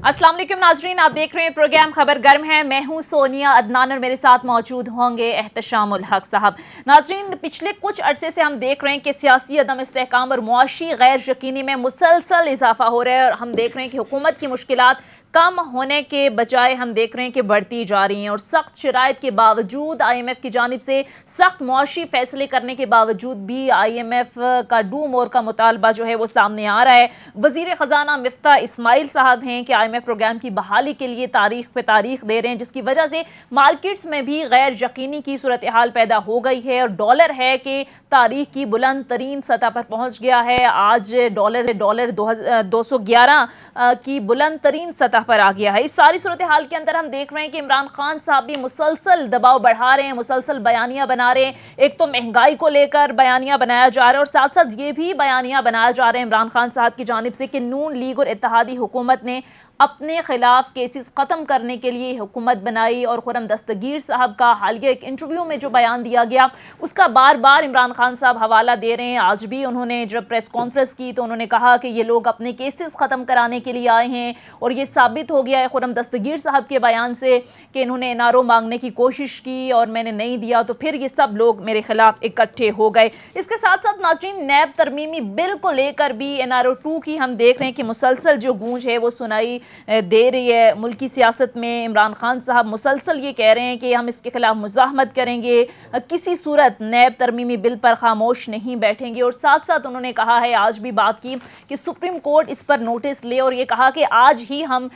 अस्सलाम वालेकुम नाजरीन, आप देख रहे हैं प्रोग्राम खबर गर्म है। मैं हूं सोनिया अदनान और मेरे साथ मौजूद होंगे एहतशाम उल हक साहब। नाजरीन, पिछले कुछ अरसे से हम देख रहे हैं कि सियासी अदम इस्तेहकाम और मुआशी गैर यकीनी में मुसलसल इजाफा हो रहा है और हम देख रहे हैं कि हुकूमत की मुश्किलात कम होने के बजाय हम देख रहे हैं कि बढ़ती जा रही हैं और सख्त शराइत के बावजूद IMF की जानिब से सख्त मुआशी फैसले करने के बावजूद भी IMF का डू मोर का मुतालबा जो है वो सामने आ रहा है। वजीर ख़जाना मिफ्ता इस्माइल साहब हैं कि IMF प्रोग्राम की बहाली के लिए तारीख पे तारीख दे रहे हैं, जिसकी वजह से मार्केट्स में भी गैर यकीनी की सूरत हाल पैदा हो गई है और डॉलर है कि तारीख की बुलंद तरीन सतह पर पहुंच गया है। आज डॉलर 211 की बुलंद तरीन सतह पर आ गया है। इस सारी सूरत हाल के अंदर हम देख रहे हैं कि इमरान खान साहब भी मुसलसल दबाव बढ़ा रहे हैं, मुसलसल बयानियां बना रहे हैं। एक तो महंगाई को लेकर बयानियां बनाया जा रहा है और साथ साथ ये भी बयानियां बनाया जा रहे हैं इमरान खान साहब की जानिब से कि नून लीग और इत्तेहादी हुकूमत ने अपने खिलाफ केसेस खत्म करने के लिए हुकूमत बनाई। और खुर्रम दस्तगीर साहब का हालिया एक इंटरव्यू में जो बयान दिया गया उसका बार बार इमरान खान साहब हवाला दे रहे हैं। आज भी उन्होंने जब प्रेस कॉन्फ्रेंस की तो उन्होंने कहा कि ये लोग अपने केसेस खत्म कराने के लिए आए हैं और ये साबित हो गया है खुर्रम दस्तगीर साहब के बयान से कि इन्होंने NRO मांगने की कोशिश की और मैंने नहीं दिया तो फिर ये सब लोग मेरे खिलाफ इकट्ठे हो गए। इसके साथ साथ नाज़रीन, नैब तरमीमी बिल को लेकर भी NRO 2 की हम देख रहे हैं कि मुसलसल जो गूंज है वो सुनाई दे रही है। मुल्की सियासत में इमरान खान साहब मुसलसल ये कह रहे हैं कि हम इसके खिलाफ मुज़ाहमत करेंगे, किसी सूरत नैब तरमीमी बिल पर खामोश नहीं बैठेंगे। और साथ साथ उन्होंने कहा है, आज भी बात की कि सुप्रीम कोर्ट इस पर नोटिस ले और ये कहा कि आज ही हम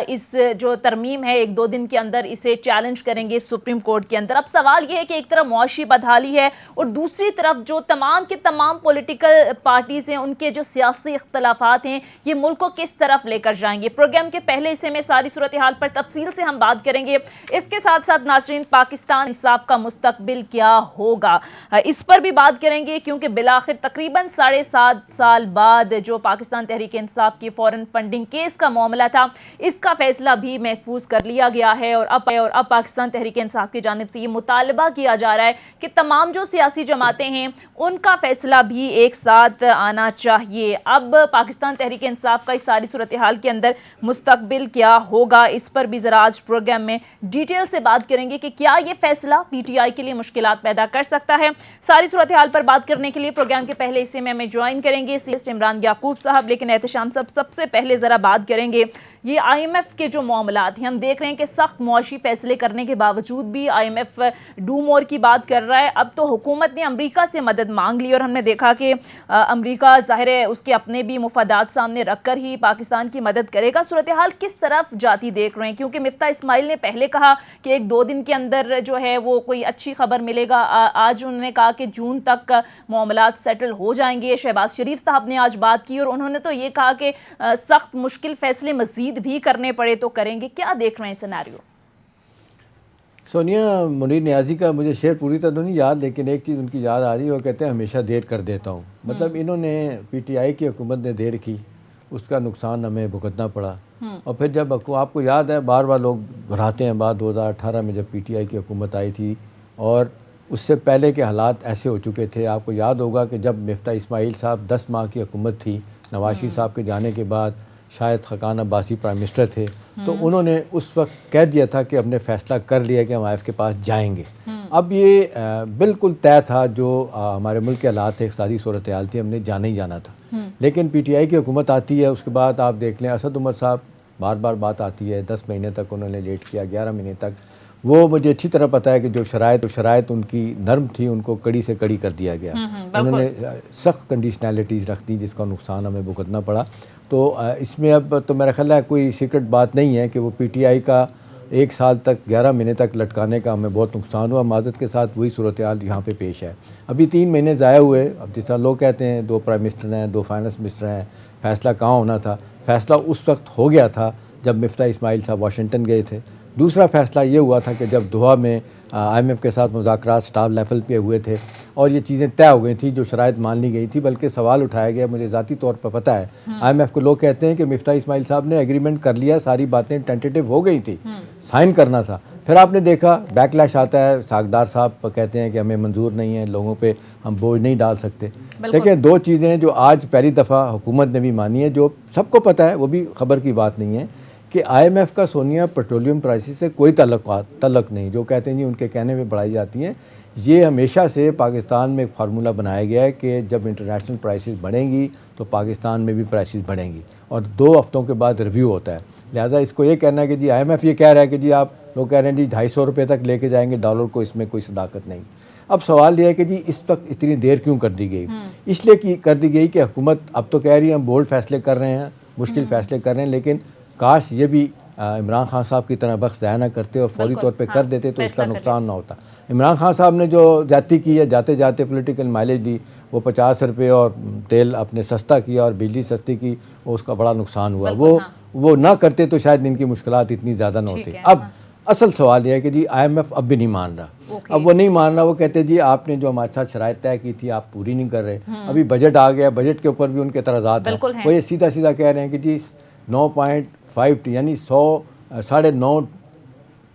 इस जो तरमीम है 1-2 दिन के अंदर इसे चैलेंज करेंगे सुप्रीम कोर्ट के अंदर। अब सवाल ये है कि एक तरफ मुआशी बदहाली है और दूसरी तरफ जो तमाम के तमाम पॉलिटिकल पार्टीज हैं उनके जो सियासी इख्तलाफात हैं ये मुल्क को किस तरफ लेकर जाएंगे। प्रोग्राम के पहले हिस्से में सारी सूरत हाल पर तफसील से हम बात करेंगे। इसके साथ साथ नाज़रीन, पाकिस्तान इंसाफ का मुस्तकबिल क्या होगा इस पर भी बात करेंगे, क्योंकि बिलाखिर तकरीबन 7.5 साल बाद जो पाकिस्तान तहरीक इंसाफ की फॉरेन फंडिंग केस का मामला था इसका फैसला भी महफूज कर लिया गया है। और अब पाकिस्तान तहरीक इंसाफ की जानिब से ये मुतालबा किया जा रहा है कि तमाम जो सियासी जमातें हैं उनका फैसला भी एक साथ आना चाहिए। अब पाकिस्तान तहरीक इंसाफ का इस सारी सूरत हाल के अंदर मुस्तकबिल क्या होगा, इस पर भी जरा आज प्रोग्राम में डिटेल से बात करेंगे कि क्या ये फैसला PTI के लिए मुश्किलात पैदा कर सकता है। सारी सूरत हाल पर बात करने के लिए प्रोग्राम के पहले हिस्से में हमें ज्वाइन करेंगे इमरान याकूब साहब। लेकिन एहतशाम साहब, सबसे पहले जरा बात करेंगे ये IMF के जो मामलात हैं। हम देख रहे हैं कि सख्त मुआशी फैसले करने के बावजूद भी IMF डू मोर की बात कर रहा है। अब तो हुकूमत ने अमरीका से मदद मांग ली और हमने देखा कि अमरीका ज़ाहिर है उसके अपने भी मुफादात सामने रखकर ही पाकिस्तान की मदद करेगा। सूरत हाल किस तरफ जाती देख रहे हैं, क्योंकि मिफ्ता इस्माइल ने पहले कहा कि 1-2 दिन के अंदर जो है वो कोई अच्छी खबर मिलेगा। आज उन्होंने कहा कि जून तक मामलात सेटल हो जाएंगे। शहबाज शरीफ साहब ने आज बात की और उन्होंने तो ये कहा कि सख्त मुश्किल फैसले मजीद भी करने पड़े तो करेंगे। क्या देख रहे हैं सिनेरियो? सोनिया, मुनीर नियाजी का मुझे शेर पूरी तरह नहीं याद, लेकिन एक चीज़ उनकी याद आ रही है, वो कहते हैं हमेशा देर कर देता हूँ। मतलब इन्होंने PTI की हुकूमत ने देर की, उसका नुकसान हमें भुगतना पड़ा। और फिर जब आपको याद है, बार बार लोग बढ़ाते हैं बात, 2018 में जब PTI की हुकूमत आई थी और उससे पहले के हालात ऐसे हो चुके थे। आपको याद होगा कि जब मिफ्ता इस्माइल साहब 10 माह की हुकूमत थी, नवाज शरीफ साहब के जाने के बाद शायद खकान अब्बासी प्राइम मिनिस्टर थे, तो उन्होंने उस वक्त कह दिया था कि हमने फ़ैसला कर लिया कि हम IMF के पास जाएंगे। अब ये बिल्कुल तय था, जो हमारे मुल्क के हालात थे, इक़्तिसादी सूरत हाल थी, हमने जाना ही जाना था। लेकिन PTI की हुकूमत आती है, उसके बाद आप देख लें असद उमर साहब, बार बार बात आती है, 10 महीने तक उन्होंने लेट किया, 11 महीने तक। वो मुझे अच्छी तरह पता है कि जो शराइत उनकी नर्म थी उनको कड़ी से कड़ी कर दिया गया। उन्होंने सख्त कंडीशनैलिटीज़ रख दी जिसका नुकसान हमें भुगतना पड़ा। तो इसमें अब तो मेरा ख्याल है कोई सीक्रेट बात नहीं है कि वो PTI का 1 साल तक 11 महीने तक लटकाने का हमें बहुत नुकसान हुआ। माज़रत के साथ वही सूरत हाल यहाँ पे पेश है। अभी 3 महीने ज़ाया हुए। अब जिस तरह लोग कहते हैं 2 प्राइम मिनिस्टर हैं, 2 फाइनेंस मिनिस्टर हैं, फ़ैसला कहाँ होना था? फ़ैसला उस वक्त हो गया था जब मिफ्ता इस्माइल साहब वाशिंगटन गए थे। दूसरा फ़ैसला ये हुआ था कि जब दोहा में IMF के साथ मुज़ाकरात स्टाफ लेवल पे हुए थे और ये चीज़ें तय हो गई थी, जो शराइत मान ली गई थी। बल्कि सवाल उठाया गया, मुझे ज़ाती तौर पर पता है, IMF को लोग कहते हैं कि मिफ्ता इस्माइल साहब ने एग्रीमेंट कर लिया, सारी बातें टेंटेटिव हो गई थी, साइन करना था। फिर आपने देखा बैकलैश आता है, सागदार साहब कहते हैं कि हमें मंजूर नहीं है, लोगों पे हम बोझ नहीं डाल सकते। लेकिन 2 चीज़ें जो आज पहली दफ़ा हुकूमत ने भी मानी है, जो सबको पता है, वो भी खबर की बात नहीं है कि आईएमएफ का सोनिया पेट्रोलियम प्राइसेस से कोई तल्लुक नहीं। जो कहते हैं जी उनके कहने में बढ़ाई जाती हैं, ये हमेशा से पाकिस्तान में एक फार्मूला बनाया गया है कि जब इंटरनेशनल प्राइसेस बढ़ेंगी तो पाकिस्तान में भी प्राइसेस बढ़ेंगी और 2 हफ्तों के बाद रिव्यू होता है। लिहाजा इसको ये कहना है कि जी आईएमएफ ये कह रहा है कि जी आप लोग कह रहे हैं जी 250 रुपये तक लेके जाएंगे डॉलर को, इसमें कोई सदाकत नहीं। अब सवाल यह है कि जी इस वक्त इतनी देर क्यों कर दी गई? इसलिए कि कर दी गई कि हुकूमत अब तो कह रही है हम बोल्ड फैसले कर रहे हैं, मुश्किल फैसले कर रहे हैं, लेकिन काश ये भी इमरान खान साहब की तरह वक्त ज़ाया ना करते और फौरी तौर पे कर देते तो इसका नुकसान ना होता। इमरान खान साहब ने जो जाती की है, जाते जाते पॉलिटिकल माइलेज दी, वो 50 रुपये और तेल अपने सस्ता किया और बिजली सस्ती की, उसका बड़ा नुकसान हुआ। वो ना करते तो शायद इनकी मुश्किलात इतनी ज़्यादा ना होती। अब असल सवाल यह है कि जी आईएमएफ अब भी नहीं मान रहा। अब वो नहीं मान रहा, वो कहते जी आपने जो हमारे साथ शराइत तय की थी आप पूरी नहीं कर रहे। अभी बजट आ गया, बजट के ऊपर भी उनके एतराज़ात हैं। वो ये सीधा सीधा कह रहे हैं कि जी 9.5 यानी 9.5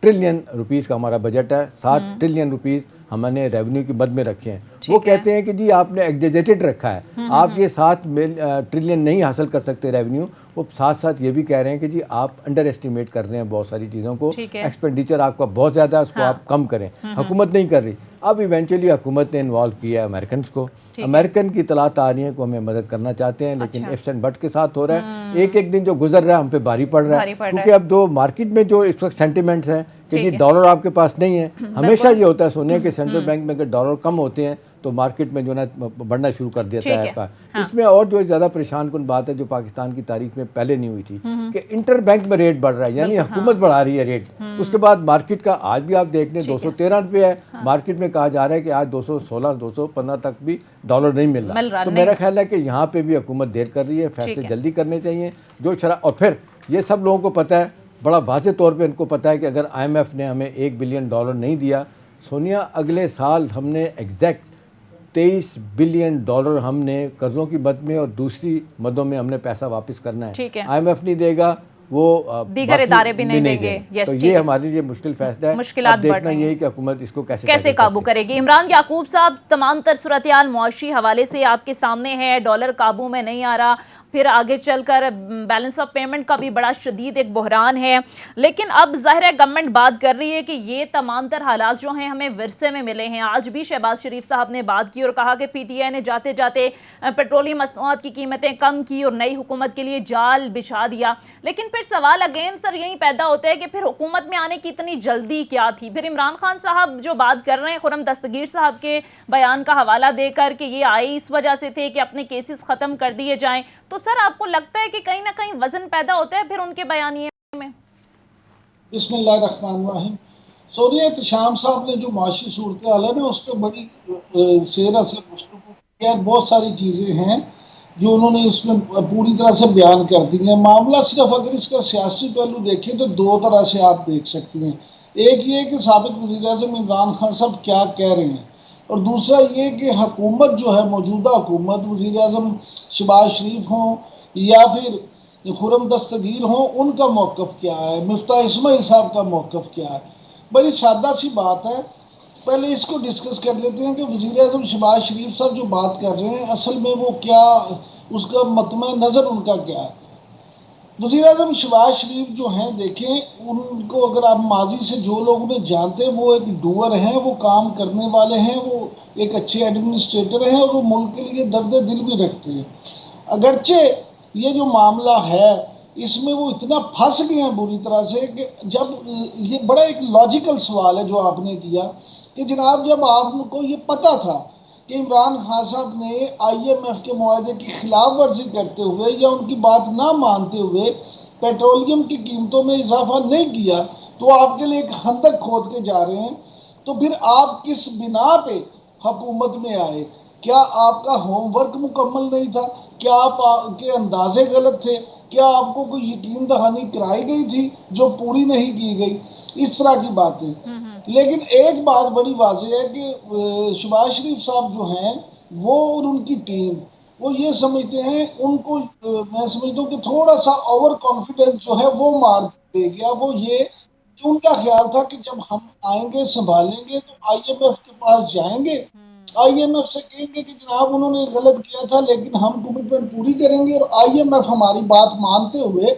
ट्रिलियन रुपीज़ का हमारा बजट है, 7 ट्रिलियन रुपीज़ हमने रेवेन्यू की मद में रखे हैं। वो कहते हैं कि जी आपने एग्जेजेटेड रखा है, आप ये 7 ट्रिलियन नहीं हासिल कर सकते रेवेन्यू। वो साथ साथ ये भी कह रहे हैं कि जी आप अंडर एस्टिमेट कर रहे हैं बहुत सारी चीज़ों को, एक्सपेंडिचर आपका बहुत ज़्यादा है, उसको आप कम करें। हुकूमत नहीं कर रही। अब इवेंचुअली हुकूमत ने इन्वॉल्व किया है अमेरिकन को। अमेरिकन की इतलात आ रही है को हमें मदद करना चाहते हैं, लेकिन इफ्स एंड बट्स के साथ हो रहा है। एक एक दिन जो गुजर रहा है हम पे भारी पड़ रहा है, क्योंकि अब दो मार्केट में जो इस वक्त सेंटिमेंट्स हैं कि जी डॉलर आपके पास नहीं है। हमेशा ये होता है सोनिया के सेंट्रल बैंक में अगर डॉलर कम होते हैं तो मार्केट में जो ना बढ़ना शुरू कर देता है। इसमें और जो ज़्यादा परेशान कुन बात है जो पाकिस्तान की तारीख में पहले नहीं हुई थी कि इंटर बैंक में रेट बढ़ रहा है, यानी हुकूमत बढ़ा रही है रेट। उसके बाद मार्केट का आज भी आप देख लें 213 रुपये है, मार्केट में कहा जा रहा है कि आज 216 215 तक भी डॉलर नहीं मिल रहा। तो मेरा ख्याल है कि यहाँ पे भी हुकूमत देर कर रही है, फैसले जल्दी करने चाहिए जो और फिर ये सब लोगों को पता है, बड़ा वाज़े तौर पे इनको पता है कि अगर आईएमएफ ने हमें $1 बिलियन नहीं दिया, सोनिया अगले साल हमने एग्जैक्ट $23 बिलियन हमने कर्जों की मद में और दूसरी मदों में हमने पैसा वापस करना है। आईएमएफ नहीं देगा, वो दीगर इदारे भी नहीं देंगे। तो ये हमारे लिए मुश्किल फैसला है। मुश्किलात देखना यही कि हुकूमत इसको कैसे काबू करेगी। इमरान याकूब साहब, तमाम तर सूरत-ए-हाल मुआशी हवाले से आपके सामने है, डॉलर काबू में नहीं आ रहा, फिर आगे चलकर बैलेंस ऑफ पेमेंट का भी बड़ा शदीद एक बहरान है। लेकिन अब ज़ाहिर है गवर्नमेंट बात कर रही है कि ये तमाम तर हालात जो हैं हमें विरसे में मिले हैं। आज भी शहबाज शरीफ साहब ने बात की और कहा कि पीटीआई ने जाते जाते पेट्रोलियम मसनूआत की कीमतें कम की और नई हुकूमत के लिए जाल बिछा दिया। लेकिन फिर सवाल अगेन सर यही पैदा होता है कि फिर हुकूमत में आने की इतनी जल्दी क्या थी? फिर इमरान खान साहब जो बात कर रहे हैं खुर्रम दस्तगीर साहब के बयान का हवाला देकर कि ये आए इस वजह से थे कि अपने केसेस ख़त्म कर दिए जाएं, तो सर आपको लगता है कि कहीं ना कहीं वजन पैदा होता है फिर उनके बयानिए में? बिस्मिल्लाहिर्रहमानिर्रहीम। सोनिया इत्तेशाम साहब ने जो माशी सूरत हाल है ना उस पर बड़ी सेरा से गुफ्तगू की है। बहुत सारी चीज़ें हैं जो उन्होंने इसमें पूरी तरह से बयान कर दी है। मामला सिर्फ अगर इसका सियासी पहलू देखें तो दो तरह से आप देख सकते हैं। एक ये कि साबिक वज़ीर-ए-आज़म इमरान खान साहब क्या कह रहे हैं, और दूसरा ये कि हुकूमत जो है मौजूदा हुकूमत, वज़ीर-ए-आज़म शहबाज शरीफ हों या फिर खुर्रम दस्तगीर हों, उनका मौक़िफ़ क्या है, मिफ्ताह इस्माइल साहब का मौक़िफ़ क्या है। बड़ी सादा सी बात है। पहले इसको डिस्कस कर लेते हैं कि वज़ीर-ए-आज़म शहबाज शरीफ साहब जो बात कर रहे हैं असल में वो क्या, उसका मतमे नज़र उनका क्या है। वज़ीर-ए-आज़म शहबाज शरीफ जो हैं, देखें उनको अगर आप माजी से जो लोग उन्हें जानते हैं, वो एक डूअर हैं, वो काम करने वाले हैं, वो एक अच्छे एडमिनिस्ट्रेटर हैं और वो मुल्क के लिए दर्द दिल भी रखते हैं। अगरचे ये जो मामला है इसमें वो इतना फंस गए हैं बुरी तरह से कि जब ये बड़ा एक लॉजिकल सवाल है जो आपने किया कि जनाब जब आपको ये पता था कि इमरान खान साहब ने IMF के मुआहदे की खिलाफ वर्जी करते हुए या उनकी बात ना मानते हुए पेट्रोलियम की कीमतों में इजाफा नहीं किया, तो आपके लिए एक खंदक खोद के जा रहे हैं, तो फिर आप किस बिना पे हुकूमत में आए? क्या आपका होमवर्क मुकम्मल नहीं था? क्या आपके अंदाजे गलत थे? क्या आपको कोई यकीन दहानी कराई गई थी जो पूरी नहीं की गई? इस तरह की बातें। लेकिन एक बात बड़ी वाज़ेह है कि शहबाज शरीफ साहब जो हैं वो और उनकी टीम वो ये समझते हैं, उनको मैं समझता हूँ कि थोड़ा सा ओवर कॉन्फिडेंस जो है वो मार दे गया। वो ये कि उनका ख्याल था कि जब हम आएंगे संभालेंगे तो IMF के पास जाएंगे, IMF से कहेंगे कि जनाब उन्होंने गलत किया था लेकिन हम कमिटमेंट पूरी करेंगे, और IMF हमारी बात मानते हुए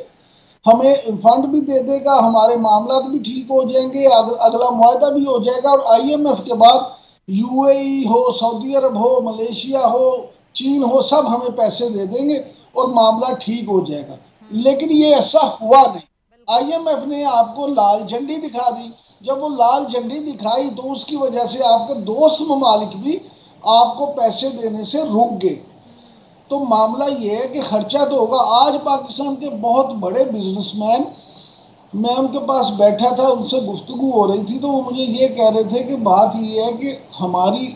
हमें फंड भी दे देगा, हमारे मामला भी ठीक हो जाएंगे, अगला मुआहदा भी हो जाएगा और IMF के बाद UAE हो, सऊदी अरब हो, मलेशिया हो, चीन हो, सब हमें पैसे दे देंगे और मामला ठीक हो जाएगा। लेकिन ये ऐसा हुआ नहीं। IMF ने आपको लाल झंडी दिखा दी। जब वो लाल झंडी दिखाई तो उसकी वजह से आपके दोस्त ममालिक भी आपको पैसे देने से रुक गए। तो मामला ये है कि खर्चा तो होगा। आज पाकिस्तान के बहुत बड़े बिजनेसमैन, मैं उनके पास बैठा था, उनसे गुफ्तगू हो रही थी, तो वो मुझे ये कह रहे थे कि बात ये है कि हमारी,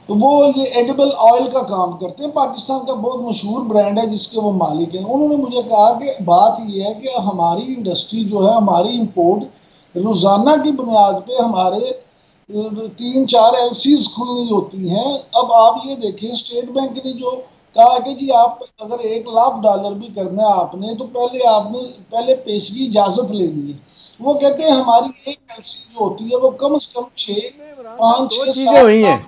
तो वो ये एडिबल ऑयल का काम करते हैं, पाकिस्तान का बहुत मशहूर ब्रांड है जिसके वो मालिक हैं। उन्होंने मुझे कहा कि बात ये है कि हमारी इंडस्ट्री जो है, हमारी इंपोर्ट रोज़ाना की बुनियाद पे हमारे 3-4 LCs खुलनी होती हैं। अब आप ये देखें, स्टेट बैंक ने जो कहा कि जी आप अगर $1 लाख भी करना है आपने, तो पहले पेशगी इजाजत लेनी है। वो कहते हैं हमारी एक LC जो होती है वो कम से कम 5, 6, 7 चीज़ें हुई हैं।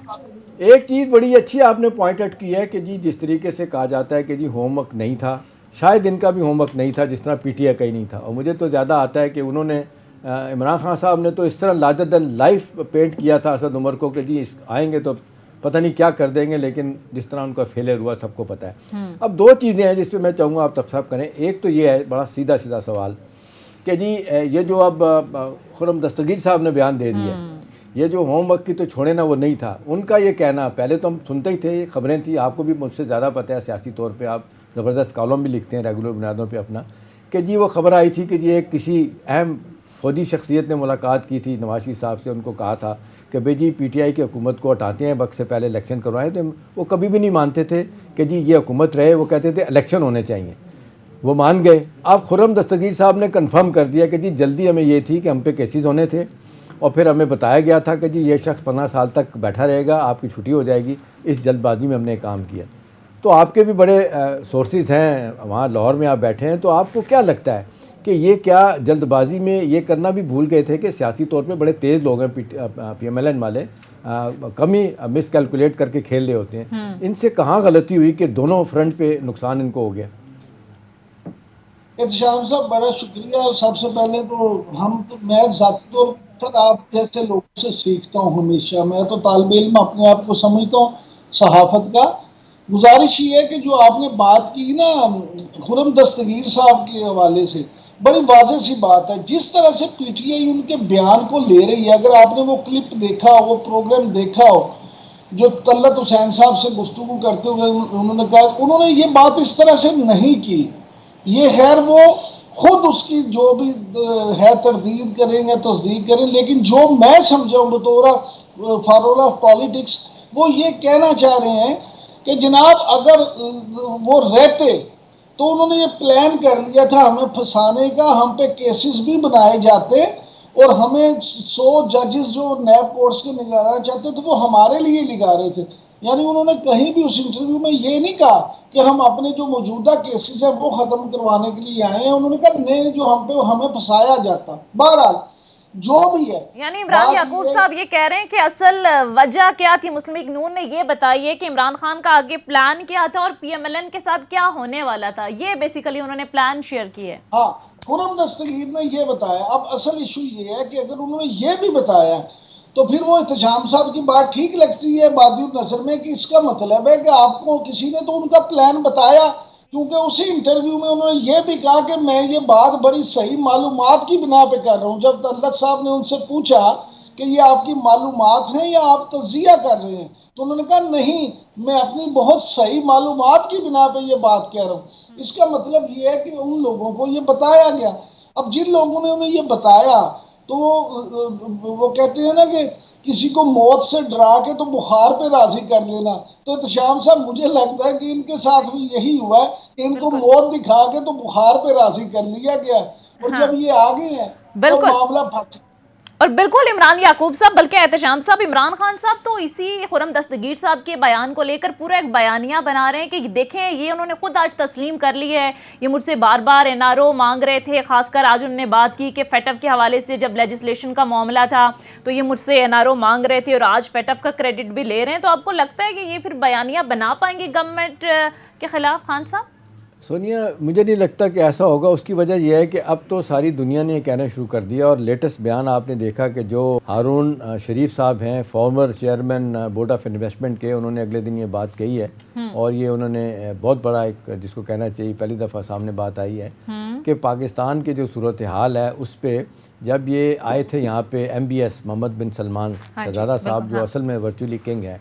एक चीज़ बड़ी अच्छी आपने पॉइंट आउट की है कि जी जिस तरीके से कहा जाता है कि जी होमवर्क नहीं था, शायद इनका भी होमवर्क नहीं था जिस तरह PTI का ही नहीं था। और मुझे तो ज़्यादा आता है कि उन्होंने इमरान खान साहब ने तो इस तरह लार्जर देन लाइफ पेंट किया था असद उमर को कि जी आएंगे तो पता नहीं क्या कर देंगे, लेकिन जिस तरह उनका फेलियर हुआ सबको पता है। अब दो चीज़ें हैं जिस पर मैं चाहूँगा आप तफसील करें। एक तो ये है बड़ा सीधा सीधा सवाल कि जी ये जो अब खुर्रम दस्तगीर साहब ने बयान दे दिया, ये जो होमवर्क की तो छोड़े ना वो नहीं था उनका ये कहना। पहले तो हम सुनते ही थे, खबरें थी, आपको भी मुझसे ज़्यादा पता है, सियासी तौर पे आप ज़बरदस्त कॉलम भी लिखते हैं रेगुलर बुनियादों पे अपना, कि जी वो खबर आई थी कि जी एक किसी अहम फौजी शख्सियत ने मुलाकात की थी नवाज शरीफ साहब से, उनको कहा था कि भाई जी PTI की हुकूमत को हटाते हैं, वक्त से पहले इलेक्शन करवाएं। तो वो कभी भी नहीं मानते थे कि जी ये हुकूमत रहे, वो कहते थे इलेक्शन होने चाहिए। वो मान गए। अब खुर्रम दस्तगीर साहब ने कन्फर्म कर दिया कि जी जल्दी हमें ये थी कि हम पे केसेस होने थे और फिर हमें बताया गया था कि जी ये शख्स 15 साल तक बैठा रहेगा, आपकी छुट्टी हो जाएगी। इस जल्दबाजी में हमने काम किया। तो आपके भी बड़े सोर्सेज हैं वहाँ लाहौर में, आप बैठे हैं, तो आपको क्या लगता है कि ये क्या जल्दबाजी में ये करना भी भूल गए थे कि सियासी तौर पे बड़े तेज़ लोग हैं PMLN वाले, कम ही मिस कैलकुलेट करके खेल रहे होते हैं। इनसे कहाँ गलती हुई कि दोनों फ्रंट पे नुकसान इनको हो गया? एहतशाम साहब बड़ा शुक्रिया। और सबसे पहले तो मैं ज़ाती तौर पर आप जैसे लोगों से सीखता हूँ हमेशा। मैं तो तालिब इल्म अपने आप को समझता हूँ सहाफ़त का। गुजारिश ये है कि जो आपने बात की ना खुर्रम दस्तगीर साहब के हवाले से, बड़ी वाज़ेह सी बात है। जिस तरह से PTI उनके बयान को ले रही है, अगर आपने वो क्लिप देखा हो, वो प्रोग्राम देखा हो जो तलत हुसैन साहब से गुफ्तगू करते हुए उन्होंने कहा, उन्होंने ये बात इस तरह से नहीं की। ये खैर वो खुद उसकी जो भी है तरदीद करें या तस्दीक करें, लेकिन जो मैं समझा हूँ बतौर फॉर ऑफ पॉलिटिक्स, वो ये कहना चाह रहे हैं कि जनाब अगर वो रहते तो उन्होंने ये प्लान कर लिया था हमें फंसाने का, हम पे केसेस भी बनाए जाते और हमें 100 जजेस जो नैब कोर्ट्स के निकालना चाहते थे वो हमारे लिए निकाल रहे थे। यानी उन्होंने कहीं भी उस इंटरव्यू में ये नहीं कहा कि हम अपने जो मौजूदा केसेस हैं वो ख़त्म करवाने के लिए आए हैं। उन्होंने कहा नहीं, जो हम पे हमें फंसाया जाता। बहरहाल जो भी है, यानी इमरान याकूब साहब ये कह रहे हैं कि असल वजह क्या थी। मुस्लिम लीग नून ने ये बताई है कि इमरान खान का आगे प्लान क्या था और PMLN के साथ क्या होने वाला था, ये बेसिकली उन्होंने प्लान शेयर किए। हाँ, खुर्रम दस्तगीर ने ये बताया। अब असल इशू ये है कि अगर उन्होंने ये भी बताया तो फिर वो एहतशाम साहब की बात ठीक लगती है बादियुल नज़र में कि इसका मतलब है कि आपको किसी ने तो उनका प्लान बताया, क्योंकि उसी इंटरव्यू में उन्होंने ये भी कहा कि मैं ये बात बड़ी सही मालूमात की बिना पे कर रहा हूँ। जब तलत साहब ने उनसे पूछा कि ये आपकी मालूमात हैं या आप तज़िया कर रहे हैं, तो उन्होंने कहा नहीं, मैं अपनी बहुत सही मालूमात की बिना पे ये बात कह रहा हूँ। इसका मतलब ये है कि उन लोगों को ये बताया गया। अब जिन लोगों ने उन्हें ये बताया तो वो कहते हैं ना कि किसी को मौत से डरा के तो बुखार पे राजी कर लेना। तो एहतशाम साहब मुझे लगता है कि इनके साथ भी यही हुआ है, इनको मौत दिखा के तो बुखार पे राजी कर लिया गया और जब ये आ गए हैं तो मामला फंस। और बिल्कुल इमरान याकूब साहब, बल्कि एहतशाम साहब, इमरान खान साहब तो इसी खुर्रम दस्तगीर साहब के बयान को लेकर पूरा एक बयानिया बना रहे हैं कि देखें ये उन्होंने खुद आज तस्लीम कर ली है, ये मुझसे बार बार NRO मांग रहे थे। खासकर आज उन्होंने बात की कि फेटअप के हवाले से जब लेजिस्लेशन का मामला था तो ये मुझसे NRO मांग रहे थे और आज फेटअप का क्रेडिट भी ले रहे हैं। तो आपको लगता है कि ये फिर बयानिया बना पाएंगे गवर्नमेंट के खिलाफ खान साहब? सोनिया, मुझे नहीं लगता कि ऐसा होगा। उसकी वजह यह है कि अब तो सारी दुनिया ने कहना शुरू कर दिया, और लेटेस्ट बयान आपने देखा कि जो हारून शरीफ साहब हैं, former chairman board of investment के, उन्होंने अगले दिन ये बात कही है। और ये उन्होंने बहुत बड़ा एक, जिसको कहना चाहिए पहली दफ़ा सामने बात आई है कि पाकिस्तान की जो सूरत हाल है उस पर, जब ये आए थे यहाँ पे MBS मोहम्मद बिन सलमान शहजादा साहब, जो असल में वर्चुअली किंग हैं,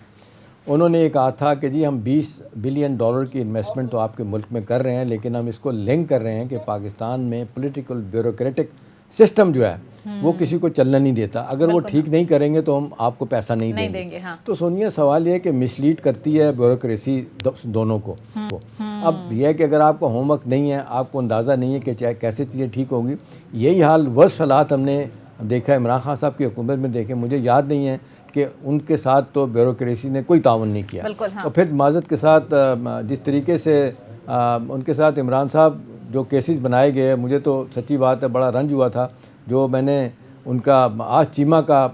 उन्होंने ये कहा था कि जी हम $20 बिलियन की इन्वेस्टमेंट तो आपके मुल्क में कर रहे हैं, लेकिन हम इसको लिंक कर रहे हैं कि पाकिस्तान में पॉलिटिकल ब्यूरोक्रेटिक सिस्टम जो है वो किसी को चलना नहीं देता। अगर वो ठीक नहीं करेंगे तो हम आपको पैसा नहीं देंगे। हाँ। तो सोनिया, सवाल ये है कि मिसलीड करती है ब्यूरोक्रेसी दोनों को। अब यह है कि अगर आपको होमवर्क नहीं है, आपको अंदाज़ा नहीं है कि चाहे कैसे चीज़ें ठीक होंगी, यही हाल वर्स्ट हालात हमने देखा इमरान खान साहब की हुकूमत में देखे। मुझे याद नहीं है कि उनके साथ तो ब्यूरोक्रेसी ने कोई ताउन नहीं किया। हाँ। और फिर माजरत के साथ जिस तरीके से उनके साथ इमरान साहब जो केसेस बनाए गए, मुझे तो सच्ची बात है बड़ा रंज हुआ था। जो मैंने उनका आज चीमा का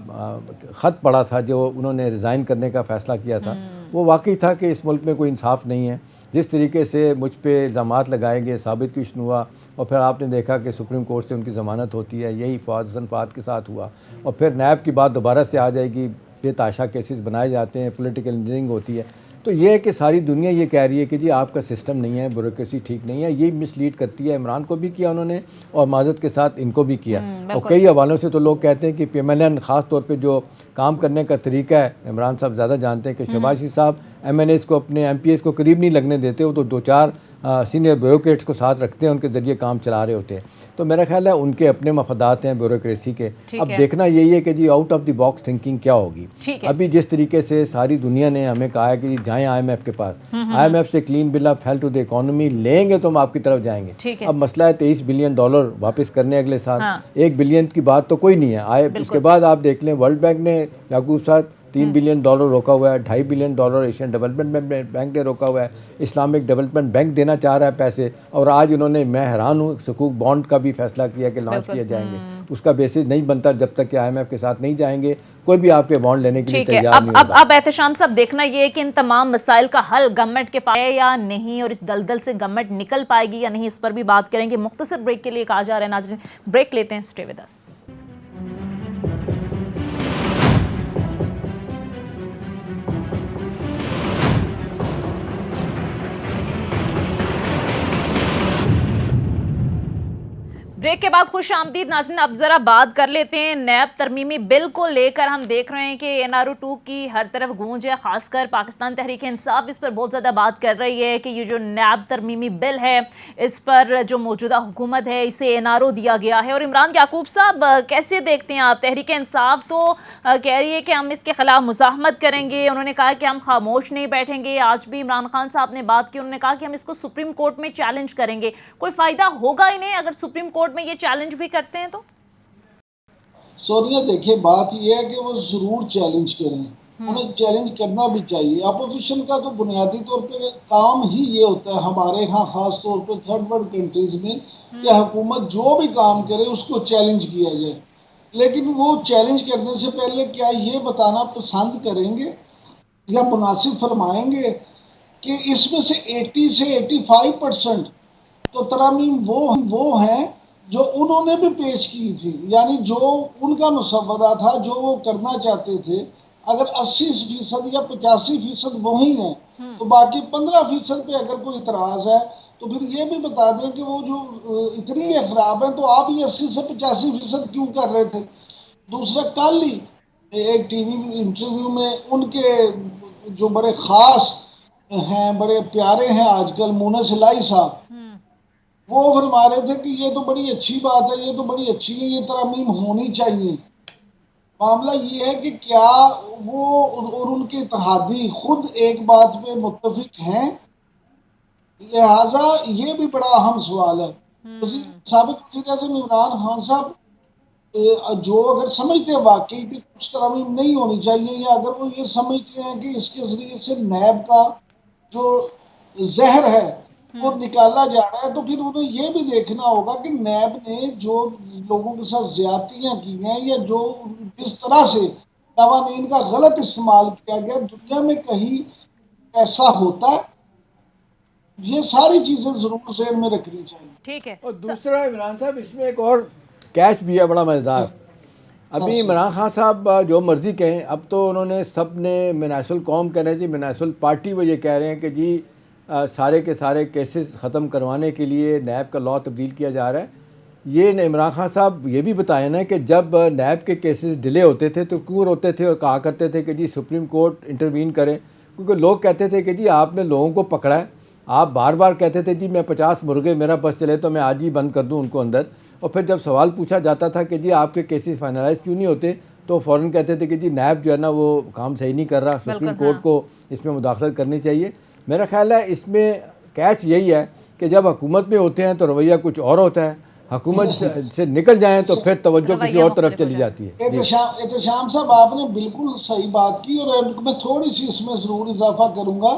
ख़त पढ़ा था, जो उन्होंने रिज़ाइन करने का फ़ैसला किया था, वो वाकई था कि इस मुल्क में कोई इंसाफ नहीं है। जिस तरीके से मुझ पे इल्ज़ामात लगाए गए, साबित कुछ हुआ, और फिर आपने देखा कि सुप्रीम कोर्ट से उनकी ज़मानत होती है। यही फवाद हसन फ़ाद के साथ हुआ, और फिर नैब की बात दोबारा से आ जाएगी, बेताशा केसेस बनाए जाते हैं, पॉलिटिकल इंजीनियरिंग होती है। तो ये है कि सारी दुनिया ये कह रही है कि जी आपका सिस्टम नहीं है, ब्यूरोक्रेसी ठीक नहीं है। ये मिसलीड करती है। इमरान को भी किया उन्होंने, और माजरत के साथ इनको भी किया। और कई हवालों से तो लोग कहते हैं कि PMLN ख़ास तौर पे जो काम करने का तरीका है, इमरान साहब ज़्यादा जानते हैं कि शहबाज साहब MNAs को, अपने MPs को करीब नहीं लगने देते। वो तो 2-4 सीनियर ब्यूरोक्रेट्स को साथ रखते हैं, उनके ज़रिए काम चला रहे होते हैं। तो मेरा ख्याल है उनके अपने मफादात हैं ब्यूरोक्रेसी के। अब देखना यही है कि जी out of the box thinking क्या होगी। अभी जिस तरीके से सारी दुनिया ने हमें कहा है कि जाएं IMF के पास, IMF से clean bill of health to the economy लेंगे तो हम आपकी तरफ जाएंगे। अब मसला है $23 बिलियन वापस करने अगले साल। हाँ। 1 बिलियन की बात तो कोई नहीं है आए। उसके बाद आप देख लें, वर्ल्ड बैंक ने याकूब साहब $3 बिलियन रोका हुआ है, $2.5 बिलियन एशियन डेवलपमेंट बैंक ने रोका हुआ है, इस्लामिक डेवलपमेंट बैंक देना चाह रहा है पैसे। और आज उन्होंने, मैं हैरान हूँ, सुकूक बॉन्ड का भी फैसला किया कि लॉन्च किया जाएंगे। उसका बेसिस नहीं बनता जब तक कि IMF के साथ नहीं जाएंगे, कोई भी आपके बॉन्ड लेने के लिए तैयार नहीं होगा। अब एहतशाम साहब, देखना ये है कि इन तमाम मसाइल का हल गवर्नमेंट के पास है या नहीं, और इस दलदल से गवर्नमेंट निकल पाएगी या नहीं, इस पर भी बात करेंगे। मुख्तसर ब्रेक के लिए कहा जा रहा है नाज़रीन, ब्रेक लेते हैं, स्टे विद अस। ब्रेक के बाद खुश आमदीद नाज़रीन। अब जरा बात कर लेते हैं नैब तरमीमी बिल को लेकर। हम देख रहे हैं कि NRO 2 की हर तरफ गूंज है, खासकर पाकिस्तान तहरीक इंसाफ इस पर बहुत ज़्यादा बात कर रही है कि ये जो नैब तरमीमी बिल है, इस पर जो मौजूदा हुकूमत है इसे NRO दिया गया है। और इमरान याकूब साहब, कैसे देखते हैं आप? तहरीक इंसाफ तो कह रही है कि हम इसके खिलाफ मुज़ाहमत करेंगे। उन्होंने कहा कि हम खामोश नहीं बैठेंगे। आज भी इमरान खान साहब ने बात की, उन्होंने कहा कि हम इसको सुप्रीम कोर्ट में चैलेंज करेंगे। कोई फ़ायदा होगा ही नहीं अगर सुप्रीम कोर्ट में ये चैलेंज भी करते हैं तो? सोनिया, देखिए बात यह है कि वो जरूर चैलेंज करें, उन्हें चैलेंज करना भी चाहिए। अपोजिशन का तो बुनियादी तौर पे काम ही ये होता है हमारे यहाँ, खास तौर पे थर्ड वर्ल्ड कंट्रीज में, कि हुकूमत जो भी काम करे उसको चैलेंज किया जाए। लेकिन वो चैलेंज करने से पहले क्या ये बताना पसंद करेंगे या मुनासिब फरमाएंगे कि इसमें से 80 से 85% तो तरामीम वो हैं जो उन्होंने भी पेश की थी, यानी जो उनका मुसव्वदा था, जो वो करना चाहते थे। अगर 80% या 85% वही है, तो बाकी 15% पे अगर कोई इतराज है तो फिर ये भी बता दें कि वो जो इतनी खराब है तो आप ये 80 से 85% क्यों कर रहे थे। दूसरा, कल ही एक टीवी इंटरव्यू में उनके जो बड़े खास हैं, बड़े प्यारे हैं आजकल, मोना सिलाई साहब, वो फरमा रहे थे कि ये तो बड़ी अच्छी बात है, ये तो बड़ी अच्छी है, ये तरमीम होनी चाहिए। मामला ये है कि क्या वो और उनके इत्तेहादी खुद एक बात पे मुत्तफिक हैं? लिहाजा ये भी बड़ा अहम सवाल है। साबिक वज़ीर आज़म इमरान खान साहब जो अगर समझते हैं वाकई कि कुछ तरमीम नहीं होनी चाहिए, या अगर वो ये समझते हैं कि इसके जरिए से नैब का जो जहर है वो निकाला जा रहा है, तो फिर उन्हें ये भी देखना होगा कि नैब ने जो लोगों के साथ ज्यादतियां की हैं, या जो जिस तरह से कवानीन का गलत इस्तेमाल किया गया, दुनिया में कहीं ऐसा होता है? ये सारी चीजें जरूर ज़हन में रखनी चाहिए। ठीक है। और दूसरा इमरान साहब इसमें एक और कैच भी है बड़ा मज़ेदार। अभी इमरान खान साहब जो मर्ज़ी कहें, अब तो उन्होंने सब ने मिनासुल कौम कह रहे हैं जी, मिनासुल पार्टी वो ये कह रहे हैं कि जी सारे के सारे केसेस ख़त्म करवाने के लिए नैब का लॉ तब्दील किया जा रहा है। ये इमरान खान साहब ये भी बताया ना कि जब नैब के केसेस डिले होते थे तो क्यों रोते थे और कहा करते थे कि जी सुप्रीम कोर्ट इंटरवीन करे, क्योंकि लोग कहते थे कि जी आपने लोगों को पकड़ा है, आप बार बार कहते थे जी मैं 50 मुर्गे मेरा बस चले तो मैं आज ही बंद कर दूं उनको अंदर, और फिर जब सवाल पूछा जाता था कि जी आपके केसेस फाइनलाइज क्यों नहीं होते तो फ़ौरन कहते थे कि जी नैब जो है ना वो काम सही नहीं कर रहा, सुप्रीम कोर्ट को इसमें मुदाखलत करनी चाहिए। मेरा ख्याल है इसमें कैच यही है कि जब हुकूमत में होते हैं तो रवैया कुछ और होता है, हुकूमत से निकल जाएं तो फिर तवज्जो किसी और तरफ चली जाती है। एहतशाम साहब आपने बिल्कुल सही बात की, और मैं थोड़ी सी इसमें ज़रूर इजाफा करूंगा।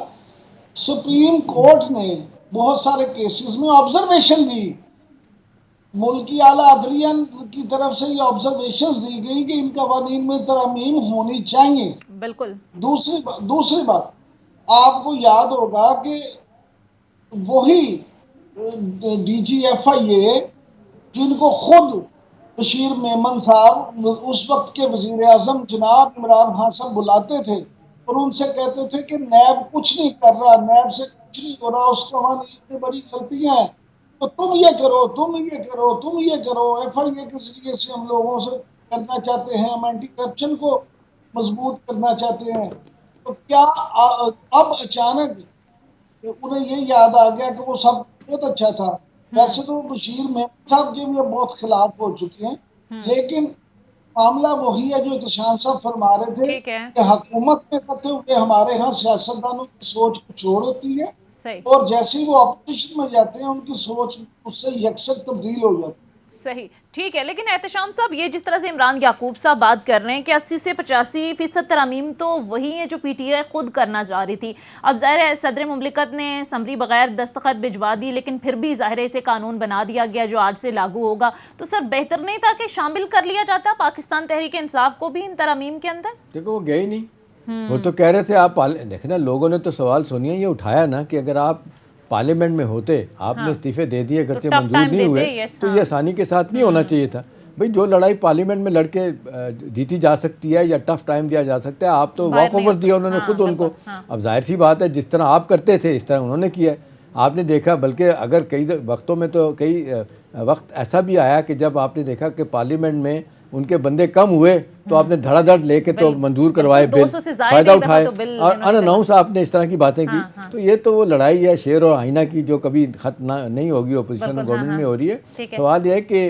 सुप्रीम कोर्ट ने बहुत सारे केसेस में ऑब्जर्वेशन दी, मुल्की आला अदलिया की तरफ से ये ऑब्जर्वेशंस दी गई कि इन कवानीन में तरमीम होनी चाहिए। बिल्कुल। दूसरी बात आपको याद होगा कि वही DGFIA जिनको खुद बशीर मेमन साहब उस वक्त के वजीर आजम जनाब इमरान खान साहब बुलाते थे और उनसे कहते थे कि नैब कुछ नहीं कर रहा, नैब से कुछ नहीं हो रहा, उस कवानीन में बड़ी गलतियां हैं, तो तुम ये करो, तुम ये करो, तुम ये करो। FIA के जरिए से हम लोगों से करना चाहते हैं, हम एंटी करप्शन को मजबूत करना चाहते हैं। तो क्या अब अचानक उन्हें ये याद आ गया कि वो सब बहुत अच्छा था। वैसे तो बशीर मेमन साहब के भी बहुत खिलाफ हो चुके हैं, लेकिन मामला वही है जो एहतशाम साहब फरमा रहे थे कि हुकूमत में रहते हुए हमारे यहाँ सियासतदानों की सोच कुछ और होती है, और जैसे ही वो अपोजिशन में जाते हैं उनकी सोच उससे यकसर तब्दील हो जाती है। सही, ठीक है। लेकिन एहतशाम साहब ये जिस तरह से इमरान याकूब साहब बात कर रहे हैं कि 80 से 85% तरमीम तो वही है जो PTI खुद करना चाह रही थी। अब जाहिर है सदर मुमलिकत ने समरी बगैर दस्तखत भिजवा दी, लेकिन फिर भी जाहिर है इसे कानून बना दिया गया जो आज से लागू होगा। तो सर बेहतर नहीं था कि शामिल कर लिया जाता पाकिस्तान तहरीक इंसाफ को भी इन तरमीम के अंदर? देखो वो गए नहीं, वो तो कह रहे थे आप देखना, लोगों ने तो सवाल सोनिया ये उठाया ना कि अगर आप पार्लियामेंट में होते, आपने इस्तीफे दे दिए, अगरचे तो मंजूर नहीं हुए तो ये आसानी के साथ नहीं होना चाहिए था। भाई जो लड़ाई पार्लियामेंट में लड़के जीती जा सकती है या टफ टाइम दिया जा सकता है, आप तो वॉक ओवर दिया उन्होंने खुद उनको। अब जाहिर सी बात है जिस तरह आप करते थे इस तरह उन्होंने किया। आपने देखा बल्कि अगर कई वक्तों में तो कई वक्त ऐसा भी आया कि जब आपने देखा कि पार्लियामेंट में उनके बंदे कम हुए तो आपने धड़ाधड़ लेके तो मंजूर करवाए, बिल फायदा उठाए और अनअनाउंस आपने इस तरह की बातें की। तो ये तो वो लड़ाई है शेर और आईना की जो कभी खत्म नहीं होगी, ओपोजिशन गवर्नमेंट में हो रही है। सवाल यह है कि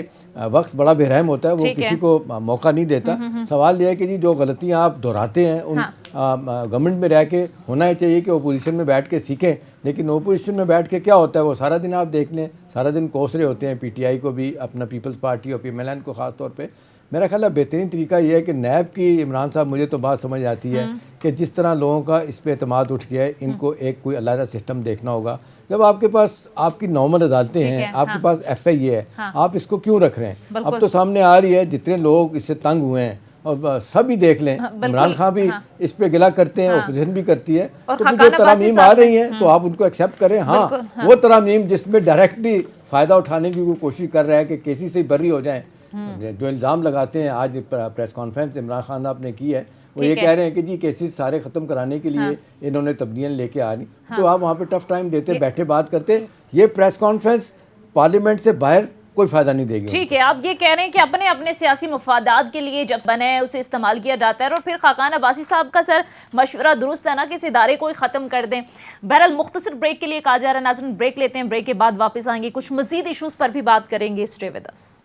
वक्त बड़ा बेरहम होता है, वो किसी को मौका नहीं देता। सवाल यह है कि जी जो गलतियां आप दोहराते हैं उन गवर्नमेंट में रह के होना ही चाहिए कि ओपोजिशन में बैठ के सीखें, लेकिन ओपोजिशन में बैठ के क्या होता है वो सारा दिन आप देख लें, सारा दिन कोस रहे होते हैं PTI को भी, अपना पीपल्स पार्टी और PMLN को ख़ास तौर पे। मेरा ख्याल है बेहतरीन तरीका ये है कि नैब की इमरान साहब मुझे तो बात समझ आती है कि जिस तरह लोगों का इस पे एतमाद उठ गया है, इनको एक कोई अलग सिस्टम देखना होगा। जब आपके पास आपकी नॉर्मल अदालतें हैं, आपके पास FIA है, आप इसको क्यों रख रहे हैं? अब तो सामने आ रही है जितने लोग इससे तंग हुए हैं और सभी देख लें, इमरान खान भी इस पे गिला करते हैं, ओपोजिशन भी करती है, तो जो तरामीम आ रही हैं तो आप उनको एक्सेप्ट करें। हाँ, वो तरामीम जिसमें डायरेक्टली फ़ायदा उठाने की कोशिश कर रहा है कि केसी से बरी हो जाए, जो इल्ज़ाम लगाते हैं। आज प्रेस कॉन्फ्रेंस इमरान खान साहब ने की है, वो ये कह रहे हैं कि जी केसेस सारे ख़त्म कराने के लिए इन्होंने तब्दीलियाँ लेके आ रही। तो आप वहाँ पे टफ टाइम देते, बैठे बात करते। ये प्रेस कॉन्फ्रेंस पार्लियामेंट से बाहर कोई फायदा नहीं देगी। ठीक है, आप ये कह रहे हैं कि अपने अपने सियासी मफादात के लिए जब बने उसे इस्तेमाल किया जाता है, और फिर खाकान अब्बासी साहब का सर मशवरा दुरुस्त है ना कि इस इदारे को ही ख़त्म कर दें। बहरहाल मुख्तसर ब्रेक के लिए कहा जा रहा है, नाज़रीन ब्रेक लेते हैं, ब्रेक के बाद वापस आएंगे, कुछ मजीद इशूज़ पर भी बात करेंगे। Stay with us.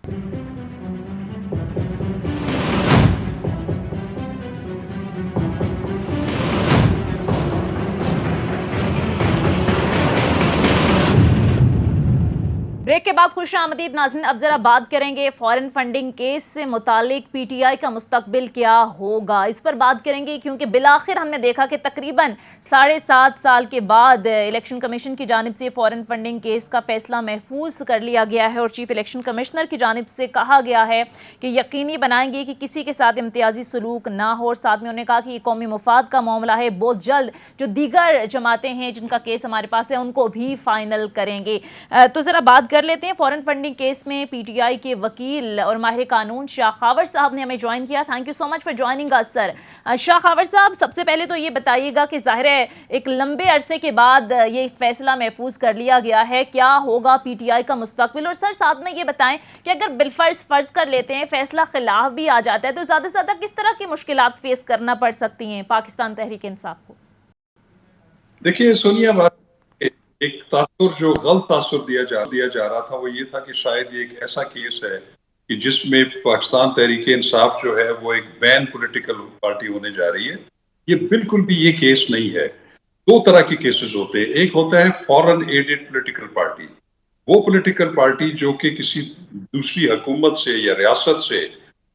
ब्रेक के के बाद खुश आमदीद नाज़रीन। अब जरा बात करेंगे फॉरेन फंडिंग केस से मुतालिक पीटीआई का मुस्तकबिल क्या होगा, इस पर बात करेंगे, क्योंकि बिलाखिर हमने देखा कि तकरीबन 7.5 साल के बाद इलेक्शन कमीशन की जानिब से फॉरेन फंडिंग केस का फैसला महफूज कर लिया गया है और चीफ इलेक्शन कमिश्नर की जानिब से कहा गया है कि यकीनी बनाएंगे कि किसी के साथ इम्तियाजी सलूक ना हो। और साथ में उन्होंने कहा कि ये कौमी मुफाद का मामला है, बहुत जल्द जो दीगर जमातें हैं जिनका केस हमारे पास है उनको भी फाइनल करेंगे। तो जरा बात कर लेते हैं फॉरेन फंडिंग केस में पीटीआई के वकील और माहिर कानून शाह खावर साहब ने हमें ज्वाइन किया। Thank you so much for joining us sir. Shah Khawar साहब, सबसे पहले तो ये बताइएगा कि जाहिर है एक लंबे अरसे के बाद ये फैसला महफूज कर लिया गया है, क्या होगा पीटीआई का मुस्तकबिल? और सर साथ में ये बताएं कि अगर बिलफर्ज कर लेते हैं फैसला खिलाफ भी आ जाता है तो ज्यादा से ज्यादा किस तरह की मुश्किलात फेस करना पड़ सकती हैं पाकिस्तान तहरीक इंसाफ को? देखिए सोनिया, एक तासुर जो गलत तासुर दिया जा रहा था वो ये था कि शायद ये एक ऐसा केस है कि जिसमें पाकिस्तान तहरीक इंसाफ जो है वो एक बैन पॉलिटिकल पार्टी होने जा रही है। ये बिल्कुल भी ये केस नहीं है। दो तरह के केसेस होते हैं। एक होता है फॉरेन एडेड पॉलिटिकल पार्टी, वो पॉलिटिकल पार्टी जो कि किसी दूसरी हुकूमत से या रियासत से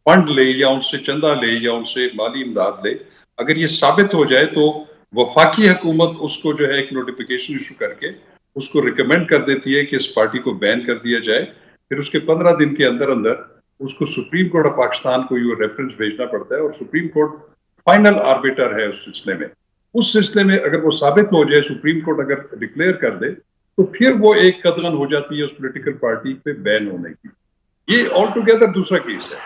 फंड ले या उनसे चंदा ले या उनसे माली इमदाद ले। अगर ये साबित हो जाए तो वफाकी हुकूमत उसको जो है एक नोटिफिकेशन इशू करके उसको रिकमेंड कर देती है कि इस पार्टी को बैन कर दिया जाए। फिर उसके 15 दिन के अंदर अंदर उसको सुप्रीम कोर्ट ऑफ पाकिस्तान को ये रेफरेंस भेजना पड़ता है और सुप्रीम कोर्ट फाइनल आर्बिटर है उस सिलसिले में। उस सिलसिले में अगर वो साबित हो जाए, सुप्रीम कोर्ट अगर डिक्लेयर कर दे, तो फिर वो एक कदम हो जाती है उस पोलिटिकल पार्टी पे बैन होने की। ये ऑल टुगेदर दूसरा केस है।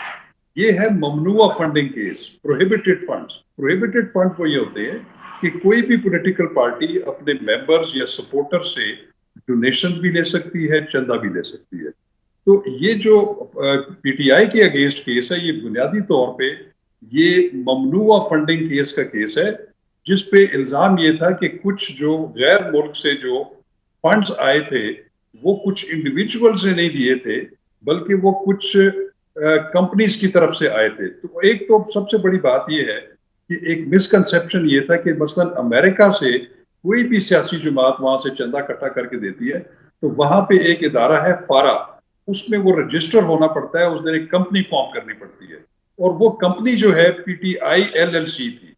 ये है ममनुआ funding case, prohibited funds. Prohibited funds वो ये होते हैं कि कोई भी पॉलिटिकल पार्टी अपने मेंबर्स या सपोर्टर से डोनेशन भी ले सकती है, चंदा भी ले सकती है। तो ये जो पीटीआई के अगेंस्ट केस है, ये बुनियादी तौर पे ये ममनुआ फंडिंग केस का केस है, जिस पे इल्जाम ये था कि कुछ जो गैर मुल्क से जो फंड्स आए थे वो कुछ इंडिविजुअल से नहीं दिए थे, बल्कि वो कुछ कंपनीज की तरफ से आए थे। तो एक तो सबसे बड़ी बात ये है कि एक मिसकंसेप्शन ये था कि मसलन अमेरिका से कोई भी सियासी जमात वहां से चंदा इकट्ठा करके देती है तो वहां पे एक इदारा है फारा, उसमें वो रजिस्टर होना पड़ता है, उसने एक कंपनी फॉर्म करनी पड़ती है और वो कंपनी जो है पीटीआई LLC थी।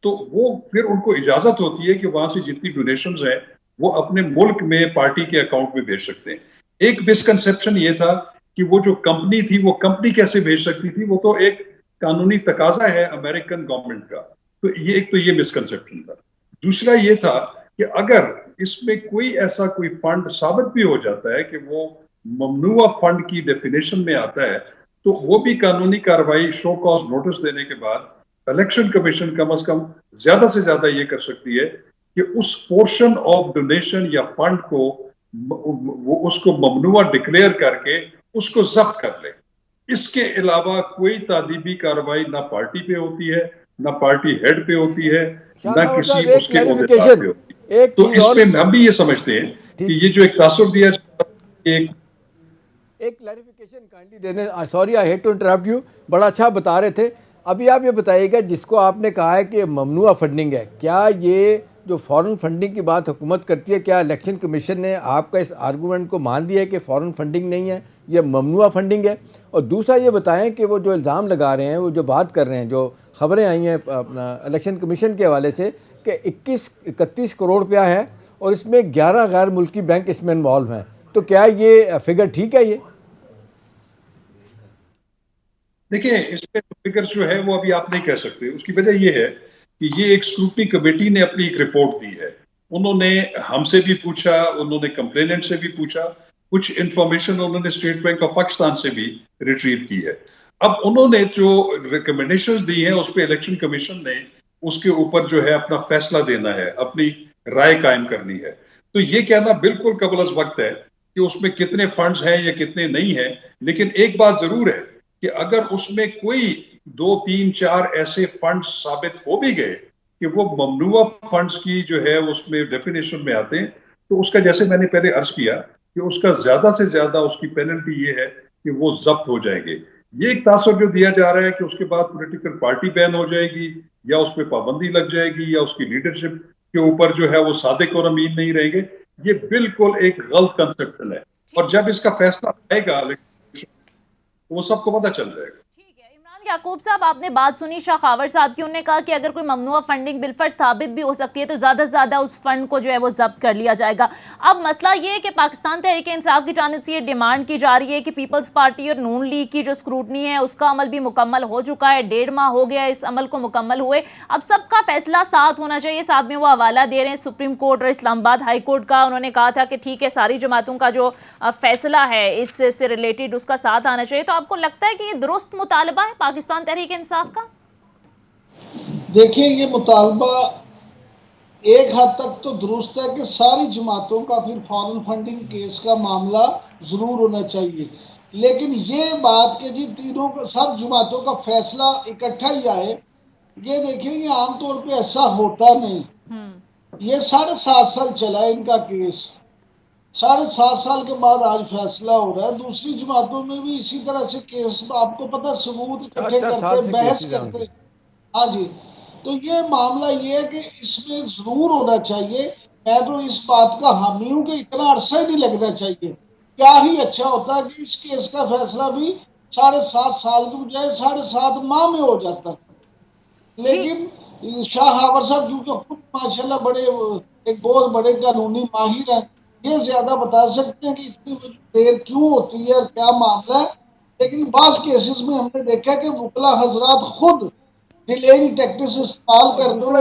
तो वो फिर उनको इजाजत होती है कि वहां से जितनी डोनेशंस हैं वो अपने मुल्क में पार्टी के अकाउंट में भेज सकते हैं। एक मिसकंसेप्शन ये था कि वो जो कंपनी थी वो कंपनी कैसे भेज सकती थी, वो तो एक कानूनी तकाजा है अमेरिकन गवर्नमेंट का। तो ये एक तो ये मिसकंसेप्शन था। दूसरा ये था कि अगर इसमें कोई ऐसा कोई फंड साबित भी हो जाता है कि वो ममनुआ फंड की डेफिनेशन में आता है, तो वो भी कानूनी कार्रवाई शो कॉज नोटिस देने के बाद इलेक्शन कमीशन कम से कम ज्यादा से ज्यादा ये कर सकती है कि उस पोर्शन ऑफ डोनेशन या फंड को वो उसको ममनुआ डिक्लेयर करके उसको जब्त कर ले। इसके अलावा कोई तादीबी कार्रवाई ना पार्टी पे होती है, ना पार्टी हेड पे होती है, ना किसी उसके ओहदेदार पे होती है। तो इसमें हम भी ये समझते हैं कि ये जो एक तासुर दिया जाता है, एक क्लैरिफिकेशन काइंडली देने, sorry I hate to interrupt you, बड़ा अच्छा बता रहे थे। अभी आप ये बताइएगा जिसको आपने कहा है कि ममनुआ फंडिंग है, क्या ये जो फॉरेन फंडिंग की बात हुकूमत करती है, क्या इलेक्शन कमीशन ने आपका इस आर्गूमेंट को मान दिया है कि फॉरेन फंडिंग नहीं है, ये ममनुआ फंडिंग है? और दूसरा ये बताएं कि वो जो इल्ज़ाम लगा रहे हैं, वो जो बात कर रहे हैं, जो खबरें आई हैं अपना इलेक्शन कमीशन के हवाले से कि 31 करोड़ रुपया है और इसमें 11 गैर मुल्की बैंक इसमें इन्वॉल्व हैं, तो क्या ये फिगर ठीक है? ये देखिए, इसमें फिगर्स जो है वो अभी आप नहीं कह सकते। उसकी वजह ये है कि ये एक स्क्रूटनी कमेटी ने अपनी एक रिपोर्ट दी है। उन्होंने हमसे भी पूछा, उन्होंने कंप्लेनेंट से भी पूछा, कुछ इंफॉर्मेशन उन्होंने स्टेट बैंक ऑफ पाकिस्तान से भी रिट्रीव की है। अब उन्होंने जो रिकमेंडेशंस दी हैं उस पर इलेक्शन कमीशन ने उसके ऊपर जो है अपना फैसला देना है, अपनी राय कायम करनी है। तो ये कहना बिल्कुल कबल अज़ वक्त है कि उसमें कितने फंड्स हैं या कितने नहीं हैं। लेकिन एक बात जरूर है कि अगर उसमें कोई 2, 3, 4 ऐसे फंड्स साबित हो भी गए कि वो ममनुआ फंड्स की जो है उसमें डेफिनेशन में आते हैं, तो उसका, जैसे मैंने पहले अर्ज किया, कि उसका ज्यादा से ज्यादा उसकी पेनल्टी ये है कि वो जब्त हो जाएंगे। ये एक तासुर जो दिया जा रहा है कि उसके बाद पॉलिटिकल पार्टी बैन हो जाएगी या उस पर पाबंदी लग जाएगी या उसकी लीडरशिप के ऊपर जो है वो सादिक और अमीन नहीं रहेंगे, ये बिल्कुल एक गलत कंसेप्शन है। और जब इसका फैसला आएगा वो सबको पता चल जाएगा। याकूब साहब, आपने बात सुनी शाह खावर साहब की। उन्होंने कहा कि अगर कोई ममनुआ फंडिंग बिलफर्ज साबित भी हो सकती है तो ज़्यादा से ज़्यादा उस फंड को जो है वो जब्त कर लिया जाएगा। अब मसला ये है कि पाकिस्तान तहरीक इंसाफ की जानिब से ये डिमांड की जा रही है कि पीपल्स पार्टी और नून लीग की जो स्क्रूटनी है उसका अमल भी मुकम्मल हो चुका है, 1.5 माह हो गया इस अमल को मुकम्मल हुए। अब सबका फैसला साथ होना चाहिए। साथ में वो हवाला दे रहे हैं सुप्रीम कोर्ट और इस्लामाबाद हाई कोर्ट का। उन्होंने कहा था कि ठीक है, सारी जमातों का जो फैसला है इससे रिलेटेड उसका साथ आना चाहिए। तो आपको लगता है कि ये दुरुस्त मुतालबा है पाकिस्तान तहरीक इंसाफ का? देखिए, ये मुतालबा एक हद तक तो दुरुस्त है कि सारी जमातों का फिर फॉरेन फंडिंग केस का मामला जरूर होना चाहिए, लेकिन ये बात कि जी तीनों का सब जमातों का फैसला इकट्ठा ही आए, ये देखिए ये आमतौर पे ऐसा होता नहीं। ये 7.5 साल चला है इनका केस, 7.5 साल के बाद आज फैसला हो रहा है। दूसरी जमातों में भी इसी तरह से केस, आपको पता, सबूत इकट्ठे करते, बहस करते। हाँ जी, तो ये मामला ये है कि इसमें जरूर होना चाहिए। मैं तो इस बात का हामी हूँ कि इतना अरसा ही नहीं लगना चाहिए। क्या ही अच्छा होता है कि इस केस का फैसला भी 7.5 साल के बजाय 7.5 माह में हो जाता। लेकिन शाह खावर साहब क्योंकि खुद माशाल्लाह बड़े एक बहुत बड़े कानूनी माहिर हैं, ये ज्यादा बता सकते हैं कि इतनी देर क्यों होती है और क्या मामला है। लेकिन बास केसेस में हमने देखा कि वकला हजरात खुद डिलेइंग टैक्टिक्स इस्तेमाल करते हुए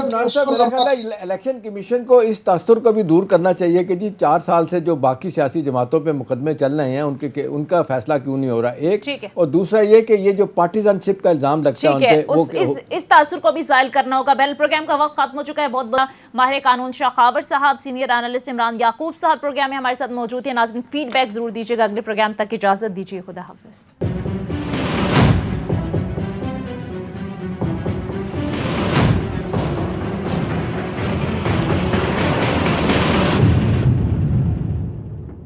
इलेक्शन कमीशन को इस तासुर को भी दूर करना चाहिए कि जी 4 साल से जो बाकी सियासी जमातों पे मुकदमे चल रहे हैं उनका फैसला क्यों नहीं हो रहा, एक। और दूसरा ये कि ये जो पार्टिजनशिप का इल्जाम लगता है उन पे, इस तासुर को भी जायल करना होगा। बेल प्रोग्राम का वक्त खत्म हो चुका है। बहुत बड़ा माहिर कानून शाह खावर साहब, सीनियर एनालिस्ट इमरान याकूब साहब प्रोग्राम में हमारे साथ मौजूद है। नाज़रीन, फीडबैक जरूर दीजिएगा। अगले प्रोग्राम तक इजाजत दीजिए। खुदा हाफिज।